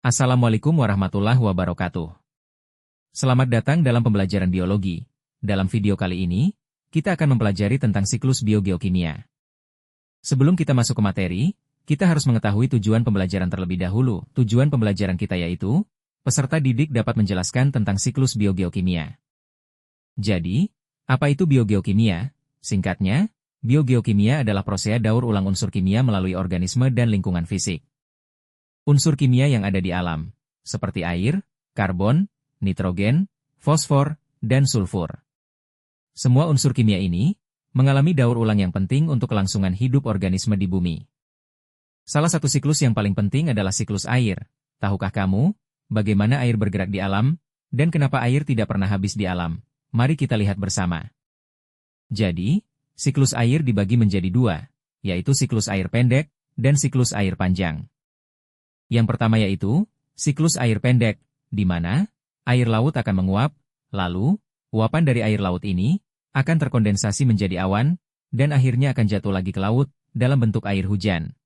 Assalamualaikum warahmatullahi wabarakatuh. Selamat datang dalam pembelajaran biologi. Dalam video kali ini, kita akan mempelajari tentang siklus biogeokimia. Sebelum kita masuk ke materi, kita harus mengetahui tujuan pembelajaran terlebih dahulu. Tujuan pembelajaran kita yaitu, peserta didik dapat menjelaskan tentang siklus biogeokimia. Jadi, apa itu biogeokimia? Singkatnya, biogeokimia adalah proses daur ulang unsur kimia melalui organisme dan lingkungan fisik. Unsur kimia yang ada di alam, seperti air, karbon, nitrogen, fosfor, dan sulfur. Semua unsur kimia ini mengalami daur ulang yang penting untuk kelangsungan hidup organisme di bumi. Salah satu siklus yang paling penting adalah siklus air. Tahukah kamu, bagaimana air bergerak di alam, dan kenapa air tidak pernah habis di alam? Mari kita lihat bersama. Jadi, siklus air dibagi menjadi dua, yaitu siklus air pendek dan siklus air panjang. Yang pertama yaitu, siklus air pendek, di mana air laut akan menguap, lalu, uapan dari air laut ini akan terkondensasi menjadi awan, dan akhirnya akan jatuh lagi ke laut, dalam bentuk air hujan.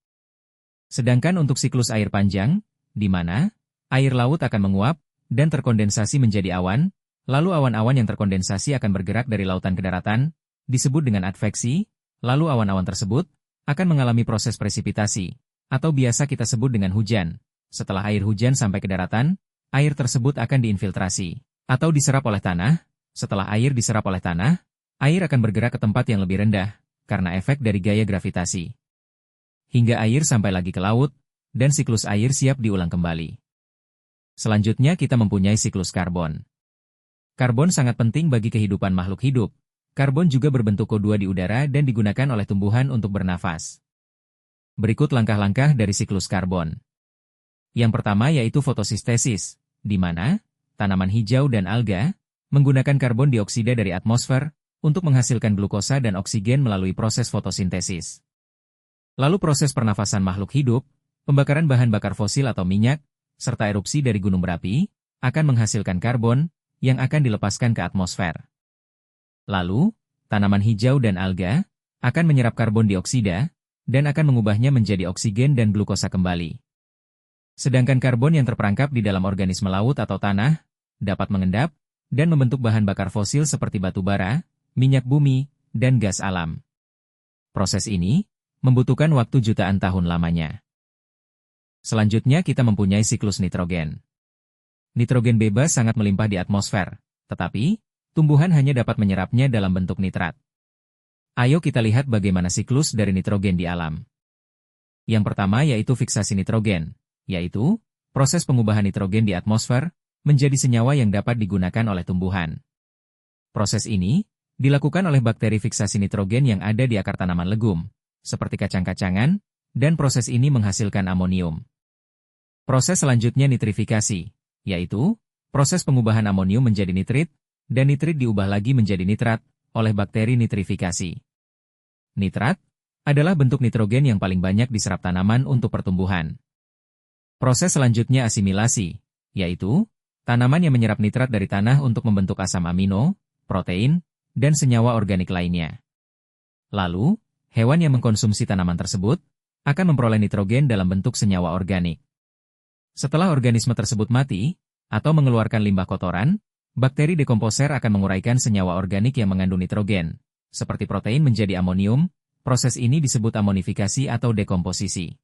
Sedangkan untuk siklus air panjang, di mana air laut akan menguap, dan terkondensasi menjadi awan, lalu awan-awan yang terkondensasi akan bergerak dari lautan ke daratan, disebut dengan adveksi, lalu awan-awan tersebut akan mengalami proses presipitasi, atau biasa kita sebut dengan hujan. Setelah air hujan sampai ke daratan, air tersebut akan diinfiltrasi, atau diserap oleh tanah. Setelah air diserap oleh tanah, air akan bergerak ke tempat yang lebih rendah, karena efek dari gaya gravitasi. Hingga air sampai lagi ke laut, dan siklus air siap diulang kembali. Selanjutnya kita mempunyai siklus karbon. Karbon sangat penting bagi kehidupan makhluk hidup. Karbon juga berbentuk O2 di udara dan digunakan oleh tumbuhan untuk bernafas. Berikut langkah-langkah dari siklus karbon. Yang pertama yaitu fotosintesis, di mana tanaman hijau dan alga menggunakan karbon dioksida dari atmosfer untuk menghasilkan glukosa dan oksigen melalui proses fotosintesis. Lalu proses pernafasan makhluk hidup, pembakaran bahan bakar fosil atau minyak, serta erupsi dari gunung berapi, akan menghasilkan karbon yang akan dilepaskan ke atmosfer. Lalu, tanaman hijau dan alga akan menyerap karbon dioksida dan akan mengubahnya menjadi oksigen dan glukosa kembali. Sedangkan karbon yang terperangkap di dalam organisme laut atau tanah dapat mengendap dan membentuk bahan bakar fosil seperti batu bara, minyak bumi, dan gas alam. Proses ini membutuhkan waktu jutaan tahun lamanya. Selanjutnya kita mempunyai siklus nitrogen. Nitrogen bebas sangat melimpah di atmosfer, tetapi tumbuhan hanya dapat menyerapnya dalam bentuk nitrat. Ayo kita lihat bagaimana siklus dari nitrogen di alam. Yang pertama yaitu fiksasi nitrogen, yaitu proses pengubahan nitrogen di atmosfer menjadi senyawa yang dapat digunakan oleh tumbuhan. Proses ini dilakukan oleh bakteri fiksasi nitrogen yang ada di akar tanaman legum, seperti kacang-kacangan, dan proses ini menghasilkan amonium. Proses selanjutnya nitrifikasi, yaitu proses pengubahan amonium menjadi nitrit, dan nitrit diubah lagi menjadi nitrat oleh bakteri nitrifikasi. Nitrat adalah bentuk nitrogen yang paling banyak diserap tanaman untuk pertumbuhan. Proses selanjutnya asimilasi, yaitu tanaman yang menyerap nitrat dari tanah untuk membentuk asam amino, protein, dan senyawa organik lainnya. Lalu, hewan yang mengkonsumsi tanaman tersebut akan memperoleh nitrogen dalam bentuk senyawa organik. Setelah organisme tersebut mati, atau mengeluarkan limbah kotoran, bakteri dekomposer akan menguraikan senyawa organik yang mengandung nitrogen, seperti protein menjadi amonium. Proses ini disebut amonifikasi atau dekomposisi.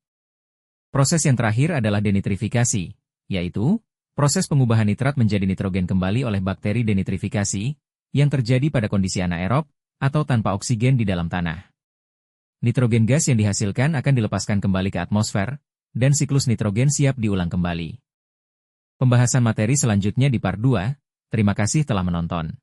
Proses yang terakhir adalah denitrifikasi, yaitu proses pengubahan nitrat menjadi nitrogen kembali oleh bakteri denitrifikasi, yang terjadi pada kondisi anaerob, atau tanpa oksigen di dalam tanah. Nitrogen gas yang dihasilkan akan dilepaskan kembali ke atmosfer, dan siklus nitrogen siap diulang kembali. Pembahasan materi selanjutnya di part 2. Terima kasih telah menonton.